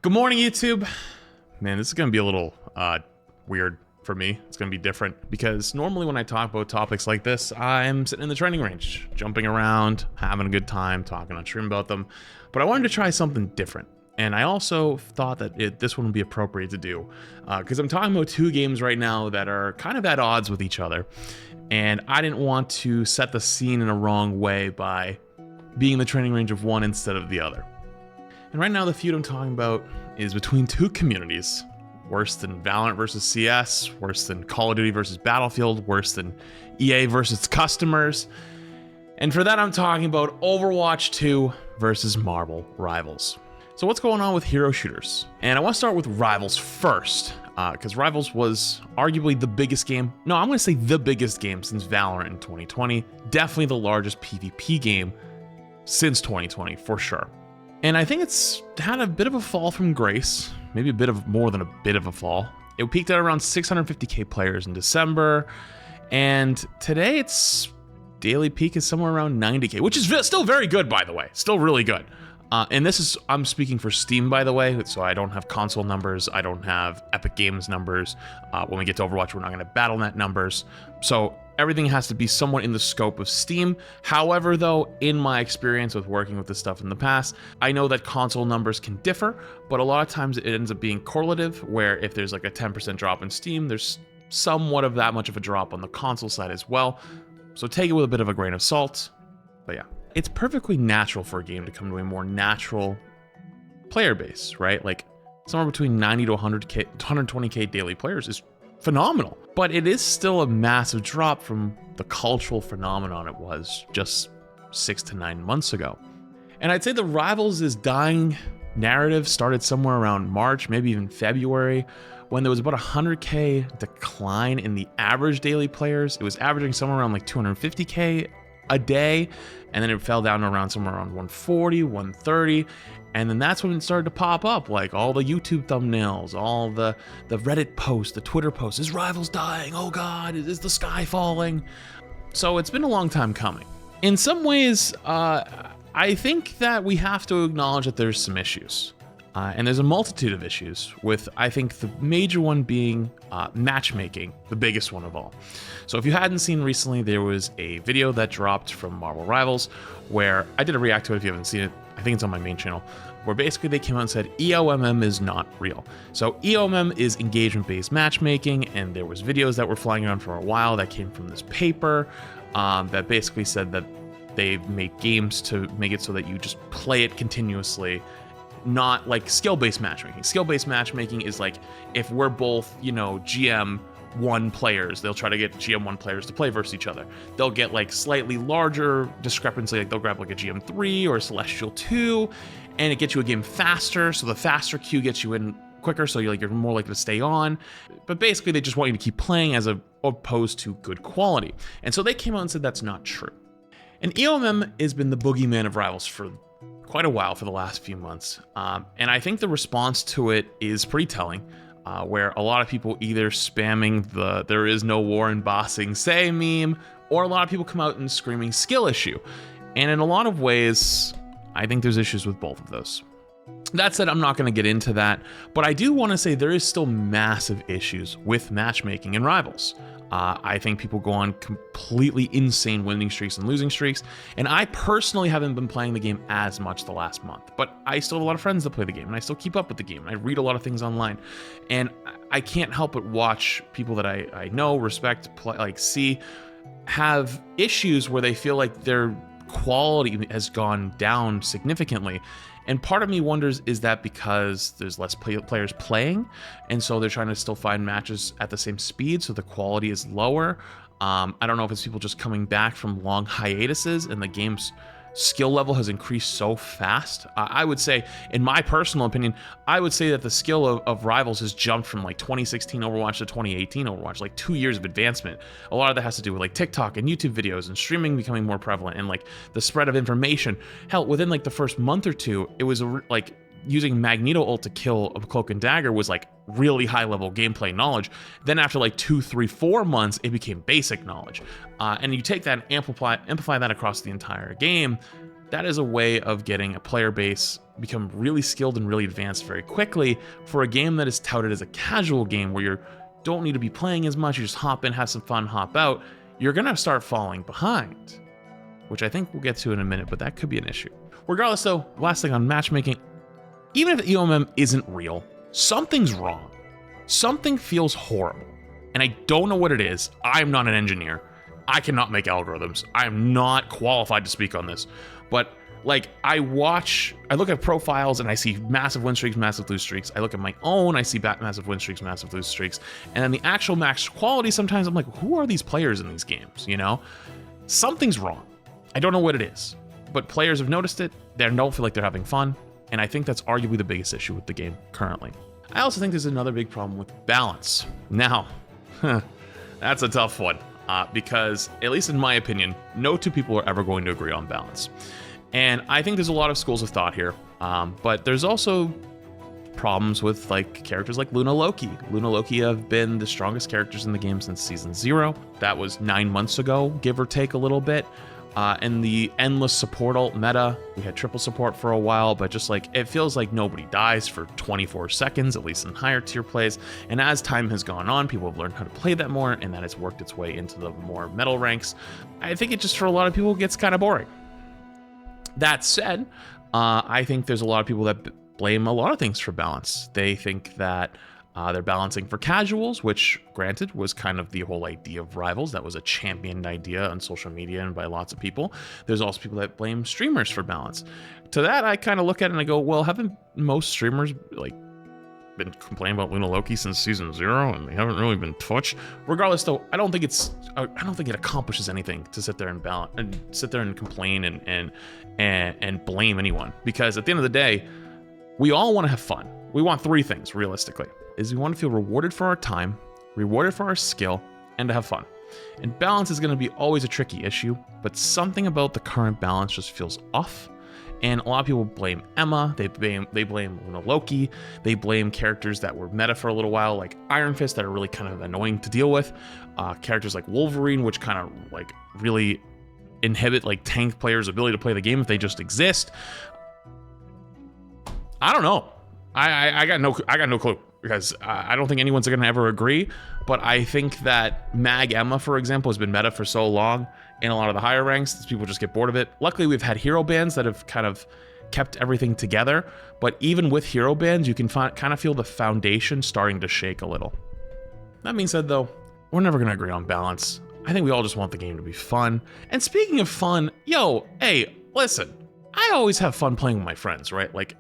Good morning, YouTube. Man, this is going to be a little weird for me. It's going to be different because normally when I talk about topics like this, I'm sitting in the training range, jumping around, having a good time, talking on stream about them. But I wanted to try something different. And I also thought that this one would be appropriate to do because I'm talking about two games right now that are kind of at odds with each other. And I didn't want to set the scene in a wrong way by being in the training range of one instead of the other. And right now the feud I'm talking about is between two communities. Worse than Valorant versus CS, worse than Call of Duty versus Battlefield, worse than EA versus customers. And for that I'm talking about Overwatch 2 versus Marvel Rivals. So what's going on with hero shooters? And I want to start with Rivals first, because Rivals was arguably the biggest game. No, I'm going to say the biggest game since Valorant in 2020. Definitely the largest PvP game since 2020, for sure. And I think it's had a bit of a fall from grace, maybe a bit of more than a bit of a fall. It peaked at around 650k players in December, and today its daily peak is somewhere around 90k, which is still very good, by the way, still really good. And this is, I'm speaking for Steam, by the way, so I don't have console numbers, I don't have Epic Games numbers. When we get to Overwatch, we're not going to Battle.net numbers. So everything has to be somewhat in the scope of Steam. However, though, in my experience with working with this stuff in the past, I know that console numbers can differ, but a lot of times it ends up being correlative, where if there's like a 10% drop in Steam, there's somewhat of that much of a drop on the console side as well. So take it with a bit of a grain of salt, but yeah. It's perfectly natural for a game to come to a more natural player base, right? Like somewhere between 90 to 120k daily players is phenomenal, but it is still a massive drop from the cultural phenomenon it was just 6 to 9 months ago. And I'd say the Rivals' dying narrative started somewhere around March, maybe even February, when there was about 100k decline in the average daily players. It was averaging somewhere around like 250k a day, and then it fell down to around somewhere around 140, 130, and then that's when it started to pop up, like all the YouTube thumbnails, all the Reddit posts, the Twitter posts, is Rivals dying? Oh God, is the sky falling? So it's been a long time coming. In some ways, I think that we have to acknowledge that there's some issues. And there's a multitude of issues, with I think the major one being matchmaking, the biggest one of all. So if you hadn't seen recently, there was a video that dropped from Marvel Rivals where I did a react to it. If you haven't seen it, I think it's on my main channel, where basically they came out and said EOMM is not real. So EOMM is engagement-based matchmaking, and there was videos that were flying around for a while that came from this paper that basically said that they make games to make it so that you just play it continuously, not like skill-based matchmaking. Skill-based matchmaking is like if we're both, GM1 players, they'll try to get GM1 players to play versus each other. They'll get like slightly larger discrepancy, like they'll grab like a GM3 or a Celestial 2, and it gets you a game faster, so the faster queue gets you in quicker, so you're more likely to stay on. But basically they just want you to keep playing as opposed to good quality. And so they came out and said that's not true. And EOMM has been the boogeyman of Rivals for quite a while, for the last few months. And I think the response to it is pretty telling, where a lot of people either spamming the "there is no war in bossing say" meme, or a lot of people come out and screaming skill issue. And in a lot of ways, I think there's issues with both of those. That said, I'm not going to get into that, but I do want to say there is still massive issues with matchmaking in Rivals. I think people go on completely insane winning streaks and losing streaks, and I personally haven't been playing the game as much the last month, but I still have a lot of friends that play the game, and I still keep up with the game, and I read a lot of things online, and I can't help but watch people that I know, respect, see, have issues where they feel like their quality has gone down significantly. And part of me wonders, is that because there's less players playing, and so they're trying to still find matches at the same speed, so the quality is lower? I don't know if it's people just coming back from long hiatuses and the game's skill level has increased so fast. I would say, in my personal opinion, I would say that the skill of Rivals has jumped from like 2016 Overwatch to 2018 Overwatch, like 2 years of advancement. A lot of that has to do with like TikTok and YouTube videos and streaming becoming more prevalent, and like the spread of information. Hell, within like the first month or two, it was like using Magneto ult to kill a Cloak and Dagger was like really high level gameplay knowledge. Then after like 2, 3, 4 months, it became basic knowledge. And you take that and amplify that across the entire game, that is a way of getting a player base become really skilled and really advanced very quickly for a game that is touted as a casual game where you don't need to be playing as much. You just hop in, have some fun, hop out. You're going to start falling behind, which I think we'll get to in a minute, but that could be an issue. Regardless though, last thing on matchmaking, even if EOMM isn't real, something's wrong. Something feels horrible. And I don't know what it is. I'm not an engineer. I cannot make algorithms. I'm not qualified to speak on this. But like, I look at profiles and I see massive win streaks, massive lose streaks. I look at my own, I see massive win streaks, massive lose streaks. And then the actual max quality, sometimes I'm like, who are these players in these games, you know? Something's wrong. I don't know what it is. But players have noticed it. They don't feel like they're having fun. And I think that's arguably the biggest issue with the game currently. I also think there's another big problem with balance. Now, that's a tough one. Because, at least in my opinion, no two people are ever going to agree on balance. And I think there's a lot of schools of thought here, but there's also problems with like characters like Luna Loki. Luna Loki have been the strongest characters in the game since Season 0. That was 9 months ago, give or take a little bit. And the endless support ult meta, we had triple support for a while, but just like, it feels like nobody dies for 24 seconds, at least in higher tier plays. And as time has gone on, people have learned how to play that more, and that has worked its way into the more metal ranks. I think it just, for a lot of people, gets kind of boring. That said, I think there's a lot of people that blame a lot of things for balance. They think that they're balancing for casuals, which, granted, was kind of the whole idea of Rivals. That was a championed idea on social media and by lots of people. There's also people that blame streamers for balance. To that, I kind of look at it and I go, well, haven't most streamers like been complaining about Luna Loki since Season 0, and they haven't really been touched? Regardless, though, I don't think it accomplishes anything to sit there and balance and sit there and complain and blame anyone, because at the end of the day, we all want to have fun. We want 3 things realistically. Is we want to feel rewarded for our time, rewarded for our skill, and to have fun. And balance is going to be always a tricky issue, but something about the current balance just feels off. And a lot of people blame Emma, they blame Luna Loki, they blame characters that were meta for a little while, like Iron Fist, that are really kind of annoying to deal with. Characters like Wolverine, which kind of like really inhibit like tank players' ability to play the game if they just exist. I don't know. I got no clue, because I don't think anyone's gonna ever agree, but I think that Mag Emma, for example, has been meta for so long in a lot of the higher ranks that people just get bored of it. Luckily, we've had hero bans that have kind of kept everything together, but even with hero bans, you can kind of feel the foundation starting to shake a little. That being said, though, we're never gonna agree on balance. I think we all just want the game to be fun. And speaking of fun, hey, listen, I always have fun playing with my friends, right? Like,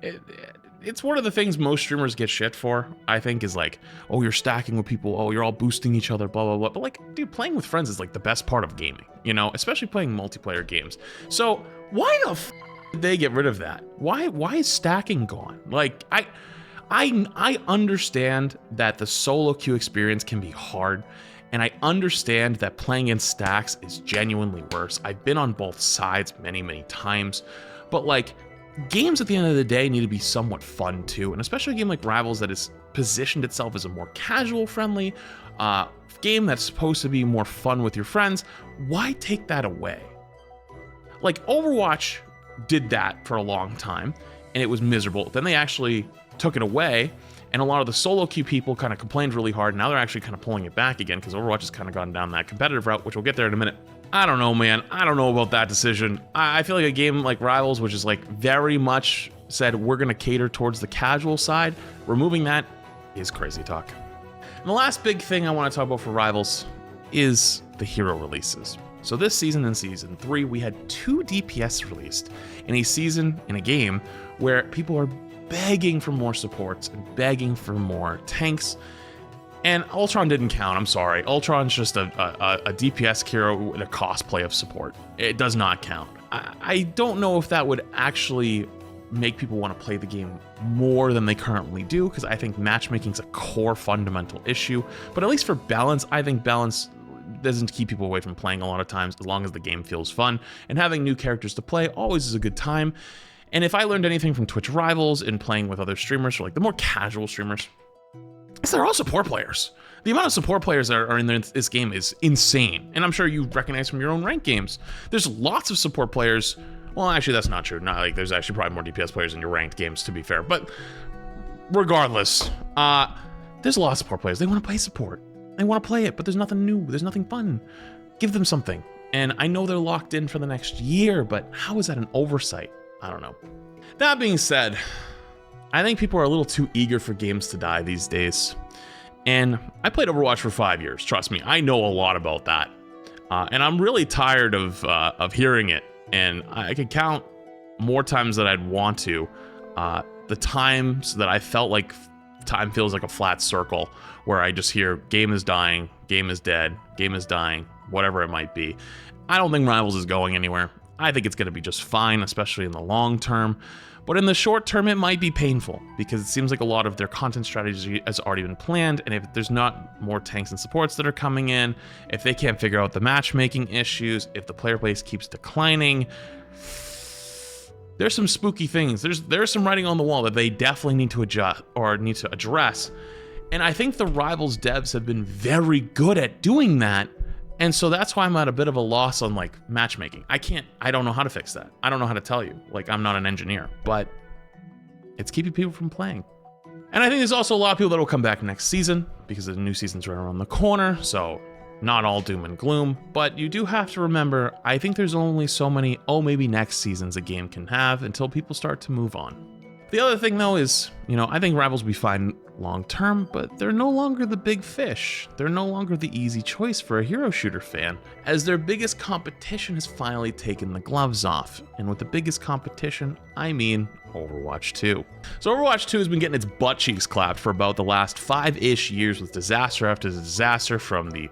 it's one of the things most streamers get shit for, I think, is like, oh, you're stacking with people, oh, you're all boosting each other, blah, blah, blah. But like, dude, playing with friends is like the best part of gaming, you know, especially playing multiplayer games. So why the f did they get rid of that? Why is stacking gone? Like, I understand that the solo queue experience can be hard, and I understand that playing in stacks is genuinely worse. I've been on both sides many, many times, but like, games at the end of the day need to be somewhat fun too, and especially a game like Rivals that has positioned itself as a more casual friendly game that's supposed to be more fun with your friends. Why take that away? Like, Overwatch did that for a long time and it was miserable. Then they actually took it away, and a lot of the solo queue people kind of complained really hard. Now they're actually kind of pulling it back again because Overwatch has kind of gone down that competitive route, which we'll get there in a minute. I don't know, man. I don't know about that decision. I feel like a game like Rivals, which is like very much said we're going to cater towards the casual side, removing that is crazy talk. And the last big thing I want to talk about for Rivals is the hero releases. So this season, in Season 3, we had 2 DPS released in a season, in a game, where people are begging for more supports and begging for more tanks. And Ultron didn't count, I'm sorry. Ultron's just a DPS hero with a cosplay of support. It does not count. I don't know if that would actually make people want to play the game more than they currently do, because I think matchmaking is a core fundamental issue. But at least for balance, I think balance doesn't keep people away from playing a lot of times, as long as the game feels fun. And having new characters to play always is a good time. And if I learned anything from Twitch Rivals and playing with other streamers, or like the more casual streamers, is they're all support players. The amount of support players that are in this game is insane. And I'm sure you recognize from your own ranked games. There's lots of support players, Well, actually, that's not true. Not like there's actually probably more DPS players in your ranked games, to be fair. But regardless, there's a lot of support players. They want to play support. They want to play it, but there's nothing new. There's nothing fun. Give them something. And I know they're locked in for the next year, but how is that an oversight? I don't know. That being said, I think people are a little too eager for games to die these days. And I played Overwatch for 5 years. Trust me, I know a lot about that. And I'm really tired of hearing it. And I could count more times than I'd want to. The times that I felt like time feels like a flat circle, where I just hear game is dying, game is dead, game is dying, whatever it might be. I don't think Rivals is going anywhere. I think it's going to be just fine, especially in the long term. But in the short term, it might be painful, because it seems like a lot of their content strategy has already been planned, and if there's not more tanks and supports that are coming in, if they can't figure out the matchmaking issues, if the player base keeps declining, there's some spooky things. There's some writing on the wall that they definitely need to adjust or need to address. And I think the Rivals devs have been very good at doing that. And so that's why I'm at a bit of a loss on like matchmaking. I don't know how to fix that. I don't know how to tell you. Like, I'm not an engineer, but it's keeping people from playing. And I think there's also a lot of people that will come back next season, because the new season's right around the corner. So not all doom and gloom, but you do have to remember, I think there's only so many, maybe next seasons a game can have until people start to move on. The other thing though is, I think Rivals will be fine long term, but they're no longer the big fish. They're no longer the easy choice for a hero shooter fan, as their biggest competition has finally taken the gloves off. And with the biggest competition, I mean Overwatch 2. So Overwatch 2 has been getting its butt cheeks clapped for about the last 5-ish years, with disaster after disaster, from the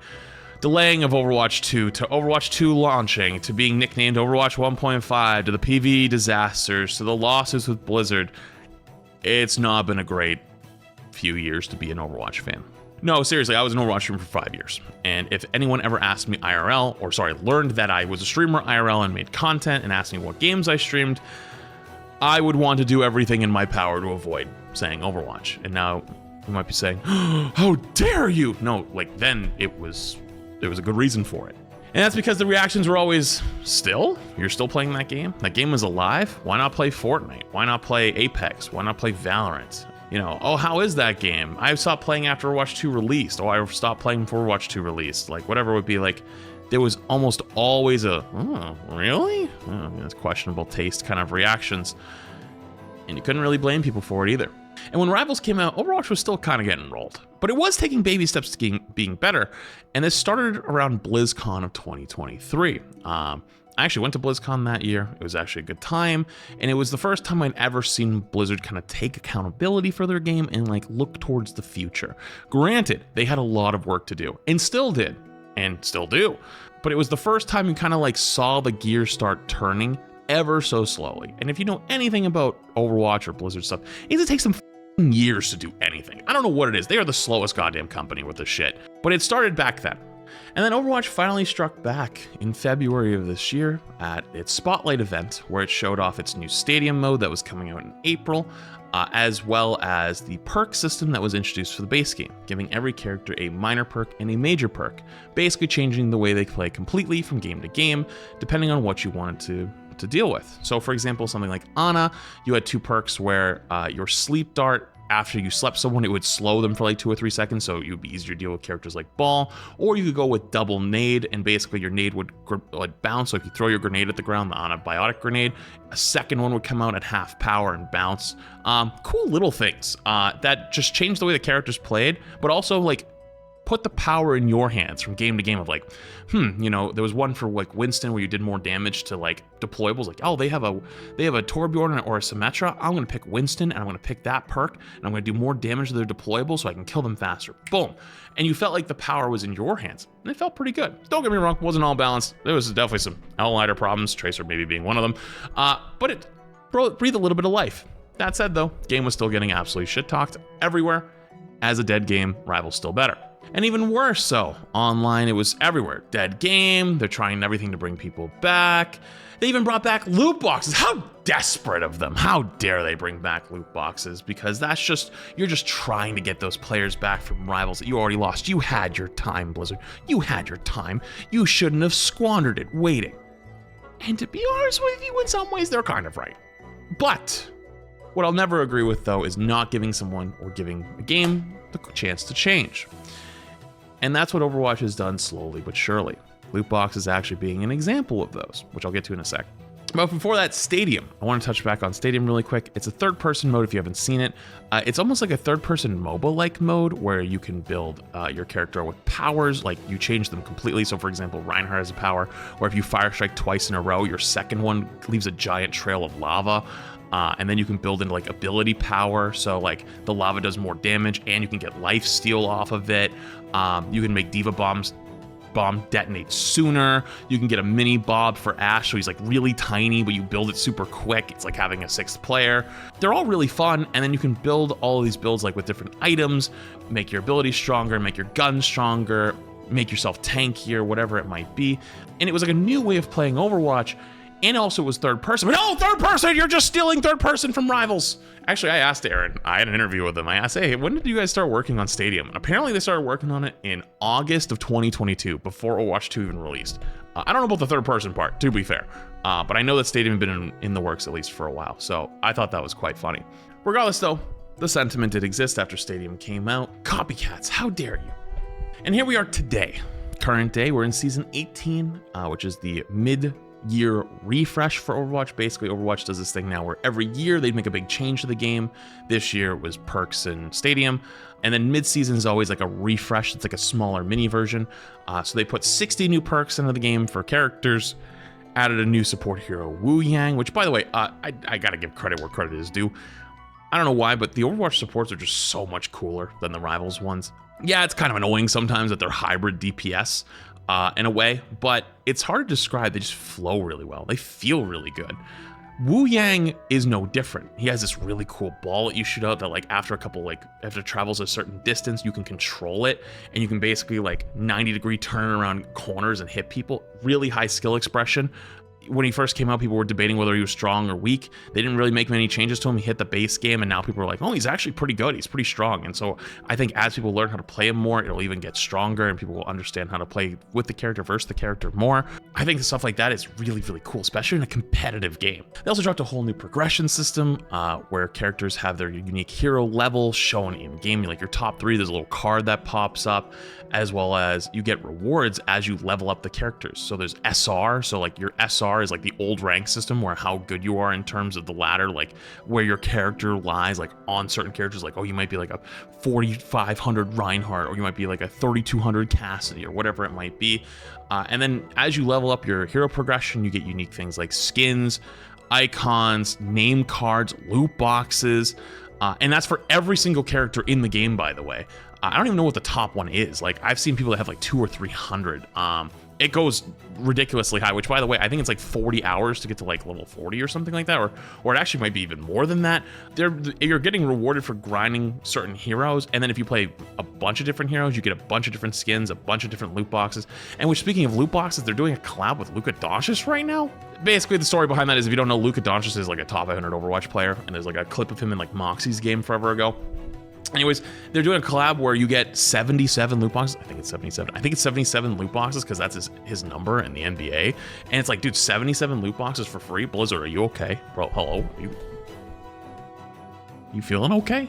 delaying of Overwatch 2 to Overwatch 2 launching, to being nicknamed Overwatch 1.5, to the PvE disasters, to the lawsuits with Blizzard. It's not been a great few years to be an Overwatch fan. No, seriously, I was an Overwatch streamer for 5 years. And if anyone ever asked me learned that I was a streamer IRL and made content and asked me what games I streamed, I would want to do everything in my power to avoid saying Overwatch. And now you might be saying, how dare you? No, like then there was a good reason for it. And that's because the reactions were always, you're still playing that game? That game is alive? Why not play Fortnite? Why not play Apex? Why not play Valorant? How is that game? I stopped playing after Overwatch 2 released. I stopped playing before Overwatch 2 released. Like, whatever it would be, like, there was almost always really? That's questionable taste kind of reactions. And you couldn't really blame people for it either. And when Rivals came out, Overwatch was still kind of getting rolled, but it was taking baby steps to being better. And this started around BlizzCon of 2023. I actually went to BlizzCon that year. It was actually a good time. And it was the first time I'd ever seen Blizzard kind of take accountability for their game and like look towards the future. Granted, they had a lot of work to do and still did and still do. But it was the first time you kind of like saw the gears start turning ever so slowly. And if you know anything about Overwatch or Blizzard stuff, it takes them years to do anything. I don't know what it is. They are the slowest goddamn company with this shit. But it started back then. And then Overwatch finally struck back in February of this year at its Spotlight event, where it showed off its new stadium mode that was coming out in April, as well as the perk system that was introduced for the base game, giving every character a minor perk and a major perk, basically changing the way they play completely from game to game, depending on what you wanted to deal with. So for example, something like Ana, you had 2 perks where your sleep dart, after you slept someone, it would slow them for like 2 or 3 seconds, so it would be easier to deal with characters like Ball. Or you could go with double nade, and basically your nade would bounce. So if you throw your grenade at the ground, the Ana biotic grenade, a second one would come out at half power and bounce. Cool little things that just changed the way the characters played, but also like put the power in your hands from game to game of like, there was one for like Winston where you did more damage to like deployables, like, they have a Torbjorn or a Symmetra. I'm gonna pick Winston and I'm gonna pick that perk and I'm gonna do more damage to their deployables so I can kill them faster. Boom. And you felt like the power was in your hands. And it felt pretty good. Don't get me wrong, it wasn't all balanced. There was definitely some Outlier problems, Tracer maybe being one of them. But it breathed a little bit of life. That said though, game was still getting absolutely shit talked everywhere. As a dead game, Rival's still better. And even worse so, online it was everywhere. Dead game, they're trying everything to bring people back. They even brought back loot boxes. How desperate of them. How dare they bring back loot boxes? Because you're just trying to get those players back from Rivals that you already lost. You had your time, Blizzard. You had your time. You shouldn't have squandered it waiting. And to be honest with you, in some ways, they're kind of right. But what I'll never agree with, though, is not giving someone or giving a game the chance to change. And that's what Overwatch has done slowly but surely. Loot boxes actually being an example of those, which I'll get to in a sec. But before that, Stadium. I want to touch back on Stadium really quick. It's a third-person mode if you haven't seen it. It's almost like a third-person MOBA-like mode where you can build your character with powers, like you change them completely. So for example, Reinhardt has a power where if you fire strike twice in a row, your second one leaves a giant trail of lava. And then you can build into like ability power. So like the lava does more damage and you can get life steal off of it. You can make Diva bomb detonate sooner. You can get a mini Bob for Ashe, so he's like really tiny, but you build it super quick. It's like having a sixth player. They're all really fun, and then you can build all of these builds like with different items, make your abilities stronger, make your guns stronger, make yourself tankier, whatever it might be. And it was like a new way of playing Overwatch. And also it was third person. But no, third person, you're just stealing third person from Rivals. Actually, I asked Aaron, I had an interview with him. I asked, hey, when did you guys start working on Stadium? And apparently they started working on it in August of 2022, before Overwatch 2 even released. I don't know about the third person part, to be fair. But I know that Stadium had been in the works at least for a while. So I thought that was quite funny. Regardless though, the sentiment did exist after Stadium came out. Copycats, how dare you? And here we are today. Current day, we're in season 18, which is the mid-year refresh for Overwatch. Basically, Overwatch does this thing now where every year they'd make a big change to the game. This year it was perks and Stadium. And then mid-season is always like a refresh. It's like a smaller mini version. So they put 60 new perks into the game for characters, added a new support hero, Wu Yang, which by the way, I gotta give credit where credit is due. I don't know why, but the Overwatch supports are just so much cooler than the Rivals ones. Yeah, it's kind of annoying sometimes that they're hybrid DPS in a way, but it's hard to describe. They just flow really well. They feel really good. Wu Yang is no different. He has this really cool ball that you shoot out that like after it travels a certain distance, you can control it and you can basically like 90-degree turn around corners and hit people. Really high skill expression. When he first came out, people were debating whether he was strong or weak. They didn't really make many changes to him. He hit the base game, and now people are like, oh, he's actually pretty good. He's pretty strong. And so I think as people learn how to play him more, it'll even get stronger, and people will understand how to play with the character versus the character more. I think stuff like that is really, really cool, especially in a competitive game. They also dropped a whole new progression system where characters have their unique hero level shown in game. Like your top 3, there's a little card that pops up, as well as you get rewards as you level up the characters. So there's SR, so like your SR is like the old rank system where how good you are in terms of the ladder, like where your character lies, like on certain characters, like, oh, you might be like a 4,500 Reinhardt, or you might be like a 3,200 Cassidy, or whatever it might be. And then as you level up your hero progression, you get unique things like skins, icons, name cards, loot boxes, and that's for every single character in the game, by the way. I don't even know what the top one is. Like, I've seen people that have like 200 or 300. It goes ridiculously high, which by the way, I think it's like 40 hours to get to like level 40 or something like that, or it actually might be even more than that. You're getting rewarded for grinding certain heroes, and then if you play a bunch of different heroes, you get a bunch of different skins, a bunch of different loot boxes. And which, speaking of loot boxes, they're doing a collab with Luka Doncic right now. Basically, the story behind that is, if you don't know, Luka Doncic is like a top 100 Overwatch player, and there's like a clip of him in like Moxie's game forever ago. Anyways, they're doing a collab where you get 77 loot boxes. I think it's 77. I think it's 77 loot boxes because that's his number in the NBA. And it's like, dude, 77 loot boxes for free? Blizzard, are you okay? Bro, hello? You feeling okay?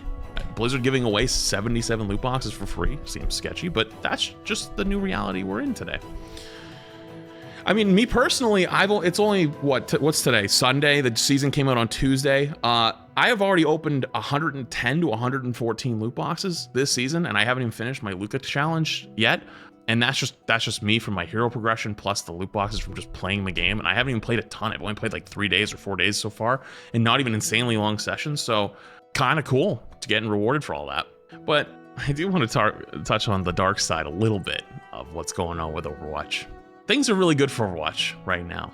Blizzard giving away 77 loot boxes for free seems sketchy, but that's just the new reality we're in today. I mean, me personally, it's only, what's today? Sunday? The season came out on Tuesday. I have already opened 110 to 114 loot boxes this season, and I haven't even finished my Luka challenge yet. And that's just me from my hero progression plus the loot boxes from just playing the game. And I haven't even played a ton. I've only played like 3 days or 4 days so far, and not even insanely long sessions. So kind of cool to getting rewarded for all that. But I do want to touch on the dark side a little bit of what's going on with Overwatch. Things are really good for Overwatch right now,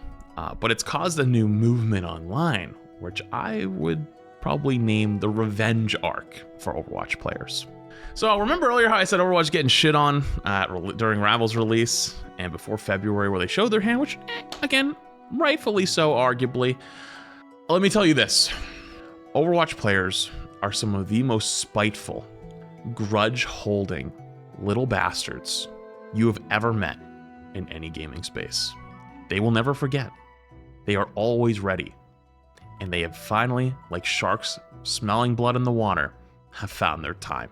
but it's caused a new movement online, which I would probably name the revenge arc for Overwatch players. So remember earlier how I said Overwatch getting shit on during Rivals release and before February, where they showed their hand, which again, rightfully so, arguably. Let me tell you this. Overwatch players are some of the most spiteful, grudge-holding little bastards you have ever met in any gaming space. They will never forget. They are always ready. And they have finally, like sharks smelling blood in the water, have found their time.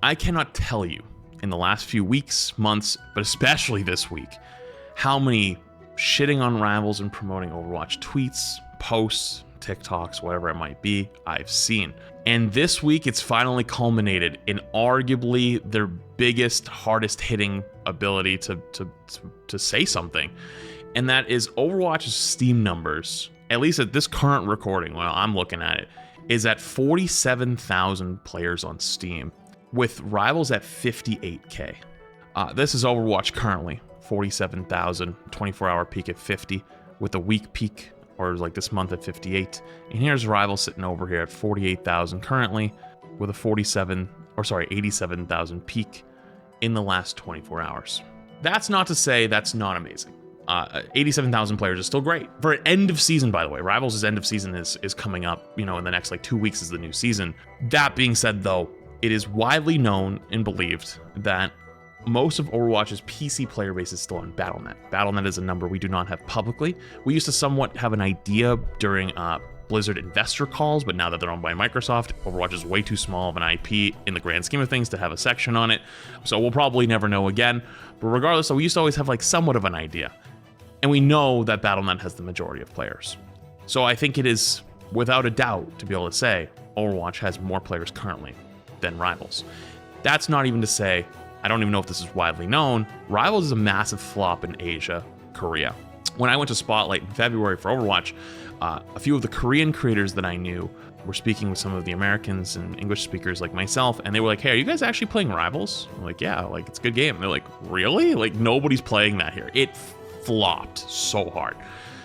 I cannot tell you in the last few weeks, months, but especially this week, how many shitting on Rivals and promoting Overwatch tweets, posts, TikToks, whatever it might be, I've seen. And this week, it's finally culminated in arguably their biggest, hardest hitting ability to say something. And that is Overwatch's Steam numbers, at least at this current recording, while I'm looking at it, is at 47,000 players on Steam, with Rivals at 58K. This is Overwatch currently, 47,000, 24-hour peak at 50, with a week peak, or like this month at 58. And here's Rivals sitting over here at 48,000 currently, with a 87,000 peak in the last 24 hours. That's not to say that's not amazing. 87,000 players is still great. For an end of season, by the way, Rivals' end of season is coming up, in the next like 2 weeks is the new season. That being said though, it is widely known and believed that most of Overwatch's PC player base is still on Battle.net. Battle.net is a number we do not have publicly. We used to somewhat have an idea during Blizzard investor calls, but now that they're owned by Microsoft, Overwatch is way too small of an IP in the grand scheme of things to have a section on it. So we'll probably never know again. But regardless, we used to always have like somewhat of an idea. And we know that Battle.net has the majority of players. So I think it is, without a doubt, to be able to say Overwatch has more players currently than Rivals. That's not even to say, I don't even know if this is widely known, Rivals is a massive flop in Asia, Korea. When I went to Spotlight in February for Overwatch, a few of the Korean creators that I knew were speaking with some of the Americans and English speakers like myself, and they were like, hey, are you guys actually playing Rivals? I'm like, yeah, like it's a good game. And they're like, really? Like nobody's playing that here. It flopped so hard.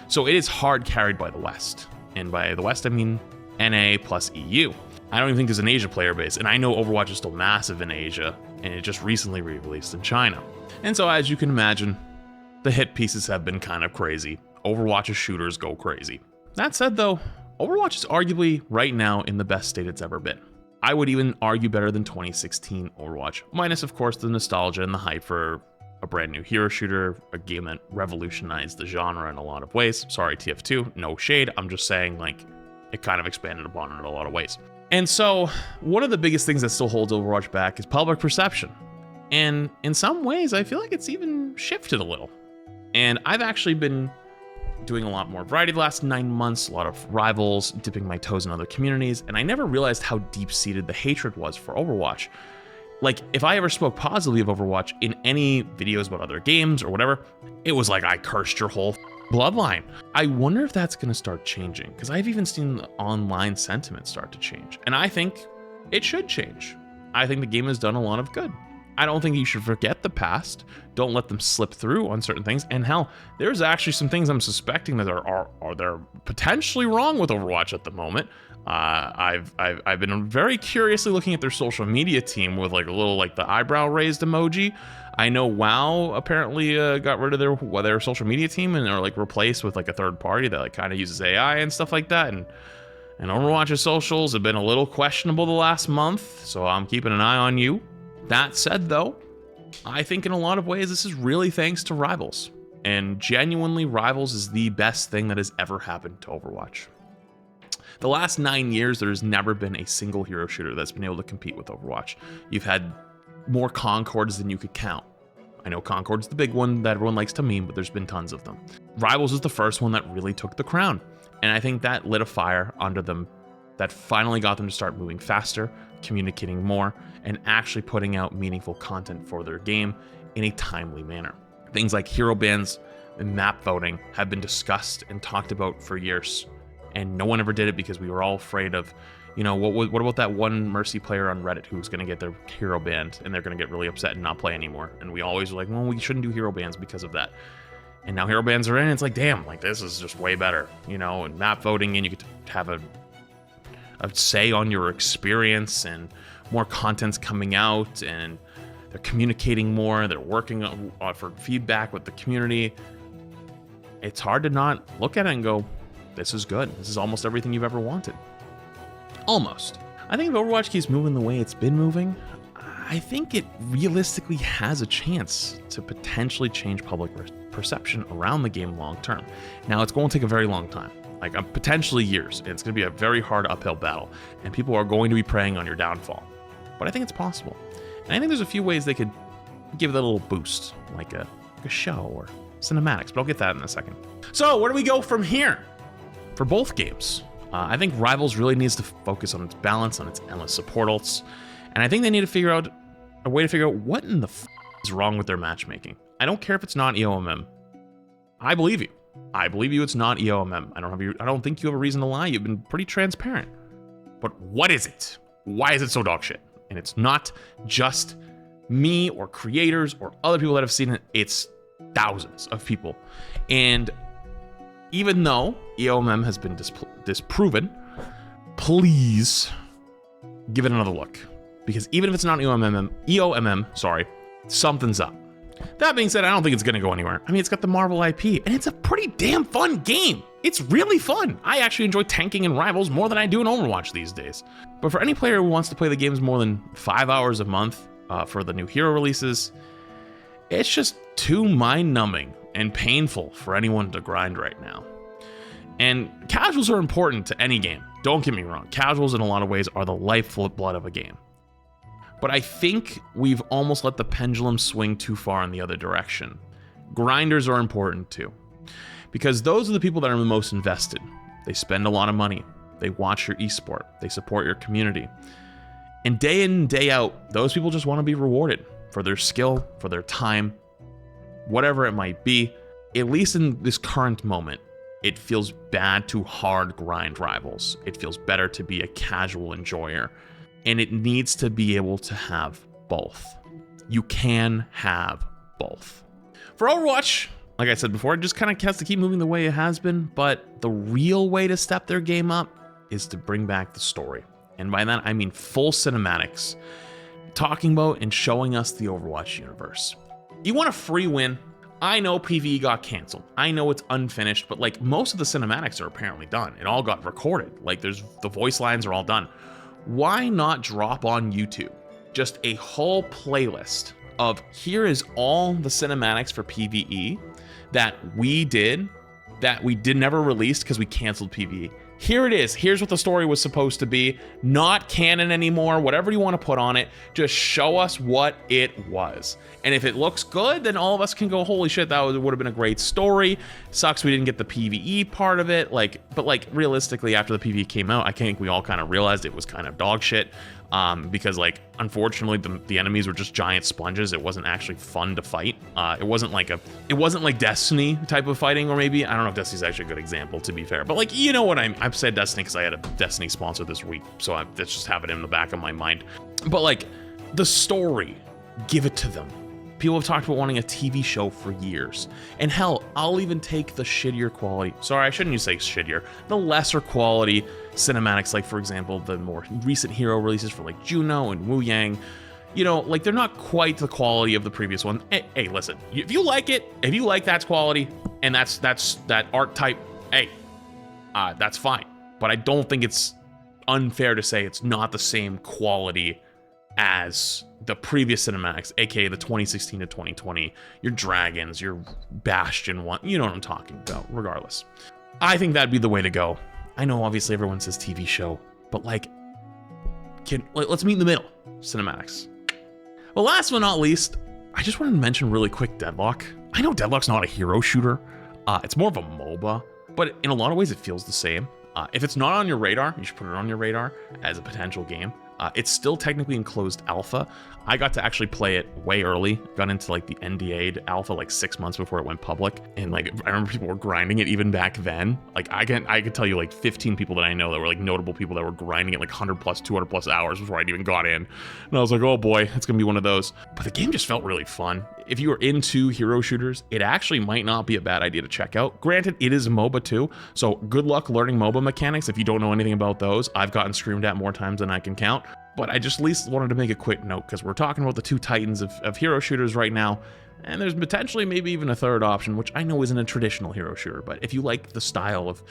So it is hard carried by the West. And by the West, I mean NA plus EU. I don't even think there's an Asia player base. And I know Overwatch is still massive in Asia, and it just recently re-released in China. And so as you can imagine, the hit pieces have been kind of crazy. Overwatch's shooters go crazy. That said though, Overwatch is arguably right now in the best state it's ever been. I would even argue better than 2016 Overwatch, minus of course the nostalgia and the hype for a brand new hero shooter, a game that revolutionized the genre in a lot of ways. Sorry, TF2, no shade. I'm just saying like it kind of expanded upon it in a lot of ways. And so one of the biggest things that still holds Overwatch back is public perception. And in some ways, I feel like it's even shifted a little. And I've actually been doing a lot more variety the last 9 months, a lot of Rivals, dipping my toes in other communities, and I never realized how deep-seated the hatred was for Overwatch. Like, if I ever spoke positively of Overwatch in any videos about other games or whatever, it was like I cursed your whole bloodline. I wonder if that's gonna start changing, because I've even seen the online sentiment start to change, and I think it should change. I think the game has done a lot of good. I don't think you should forget the past. Don't let them slip through on certain things. And hell, there's actually some things I'm suspecting that are they're potentially wrong with Overwatch at the moment. I've been very curiously looking at their social media team with like a little like the eyebrow raised emoji. I know WoW apparently got rid of their social media team and are like replaced with like a third party that like kind of uses AI and stuff like that. And Overwatch's socials have been a little questionable the last month, so I'm keeping an eye on you. That said, though, I think in a lot of ways this is really thanks to Rivals. And genuinely, Rivals is the best thing that has ever happened to Overwatch. The last 9 years, there's never been a single hero shooter that's been able to compete with Overwatch. You've had more Concords than you could count. I know Concord's the big one that everyone likes to meme, but there's been tons of them. Rivals is the first one that really took the crown. And I think that lit a fire under them that finally got them to start moving faster, communicating more, and actually putting out meaningful content for their game in a timely manner. Things like hero bans and map voting have been discussed and talked about for years, and no one ever did it because we were all afraid of, what about that one Mercy player on Reddit who's going to get their hero banned and they're going to get really upset and not play anymore. And we always were like, well, we shouldn't do hero bans because of that. And now hero bans are in, and it's like, damn, like this is just way better, and map voting, and you get to have a say on your experience, and more content's coming out, and they're communicating more, they're working on for feedback with the community. It's hard to not look at it and go, this is good. This is almost everything you've ever wanted. Almost. I think if Overwatch keeps moving the way it's been moving, I think it realistically has a chance to potentially change public perception around the game long term. Now, it's going to take a very long time, like potentially years, and it's going to be a very hard uphill battle, and people are going to be preying on your downfall. But I think it's possible. And I think there's a few ways they could give it a little boost, like a show or cinematics, but I'll get that in a second. So where do we go from here for both games? I think Rivals really needs to focus on its balance, on its endless support ults, and I think they need to figure out a way to figure out what in the is wrong with their matchmaking. I don't care if it's not EOMM. I believe you. I believe you it's not EOMM. I don't think you have a reason to lie. You've been pretty transparent. But what is it? Why is it so dog shit? And it's not just me or creators or other people that have seen it. It's thousands of people. And even though EOMM has been disproven, please give it another look. Because even if it's not EOMM, something's up. That being said, I don't think it's going to go anywhere. I mean, it's got the Marvel IP, and it's a pretty damn fun game. It's really fun. I actually enjoy tanking in Rivals more than I do in Overwatch these days. But for any player who wants to play the games more than 5 hours a month for the new hero releases, it's just too mind-numbing and painful for anyone to grind right now. And casuals are important to any game. Don't get me wrong. Casuals in a lot of ways are the lifeblood of a game. But I think we've almost let the pendulum swing too far in the other direction. Grinders are important too, because those are the people that are the most invested. They spend a lot of money. They watch your esport. They support your community. And day in and day out, those people just want to be rewarded for their skill, for their time, whatever it might be. At least in this current moment, it feels bad to hard grind Rivals. It feels better to be a casual enjoyer. And it needs to be able to have both. You can have both. For Overwatch, like I said before, it just kind of has to keep moving the way it has been, but the real way to step their game up is to bring back the story. And by that, I mean full cinematics, talking about and showing us the Overwatch universe. You want a free win? I know PvE got canceled. I know it's unfinished, but like most of the cinematics are apparently done. It all got recorded. Like the voice lines are all done. Why not drop on YouTube just a whole playlist of here is all the cinematics for PvE that we never released because we canceled PvE. Here it is. Here's what the story was supposed to be. Not canon anymore. Whatever you want to put on it, just show us what it was. And if it looks good, then all of us can go, holy shit, that would have been a great story. Sucks we didn't get the PvE part of it. But realistically, after the PvE came out, I think we all kind of realized it was kind of dog shit. Because unfortunately the enemies were just giant sponges. It wasn't actually fun to fight. It wasn't like Destiny type of fighting, or maybe, I don't know if Destiny's actually a good example, to be fair, but you know what I've said Destiny because I had a Destiny sponsor this week, so let's just have it in the back of my mind. But the story, give it to them. People have talked about wanting a TV show for years. And hell, I'll even take the shittier quality. Sorry, I shouldn't say shittier. The lesser quality cinematics, like for example, the more recent hero releases for Juno and Wu Yang. They're not quite the quality of the previous one. Hey, listen, if you like it, if you like that quality, and that's that art type, hey, that's fine. But I don't think it's unfair to say it's not the same quality as the previous cinematics, aka the 2016 to 2020, your Dragons, your Bastion one, you know what I'm talking about, regardless. I think that'd be the way to go. I know obviously everyone says TV show, but let's meet in the middle, cinematics. Well, last but not least, I just wanted to mention really quick Deadlock. I know Deadlock's not a hero shooter, it's more of a MOBA, but in a lot of ways it feels the same. If it's not on your radar, you should put it on your radar as a potential game. It's still technically in closed alpha. I got to actually play it way early, got into the NDA'd alpha 6 months before it went public. And I remember people were grinding it even back then. I could tell you 15 people that I know that were notable people that were grinding it 100 plus, 200 plus hours before I'd even got in. And I was like, oh boy, it's gonna be one of those. But the game just felt really fun. If you are into hero shooters, it actually might not be a bad idea to check out. Granted, it is a MOBA too, so good luck learning MOBA mechanics if you don't know anything about those. I've gotten screamed at more times than I can count. But I just at least wanted to make a quick note because we're talking about the two titans of hero shooters right now, and there's potentially maybe even a third option, which I know isn't a traditional hero shooter, but if you like the style of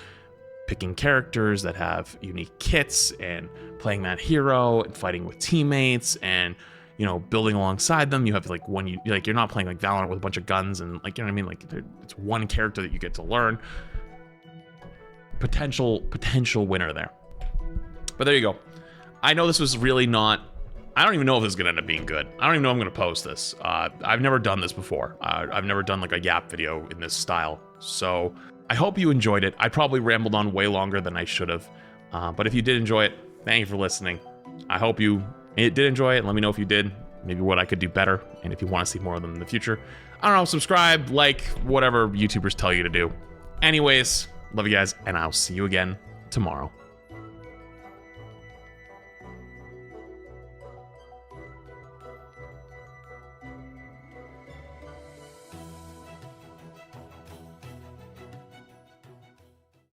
picking characters that have unique kits and playing that hero and fighting with teammates and you know, building alongside them. You have like you're not playing like Valorant with a bunch of guns and like, you know what I mean? Like it's one character that you get to learn. Potential winner there. But there you go. I know this was really not, I don't even know if this is gonna end up being good. I don't even know if I'm gonna post this. I've never done this before. I've never done like a Yap video in this style. So I hope you enjoyed it. I probably rambled on way longer than I should have. But if you did enjoy it, thank you for listening. I hope you did enjoy it. Let me know if you did, maybe what I could do better. And if you want to see more of them in the future, I don't know, subscribe, like, whatever YouTubers tell you to do. Anyways, love you guys, and I'll see you again tomorrow.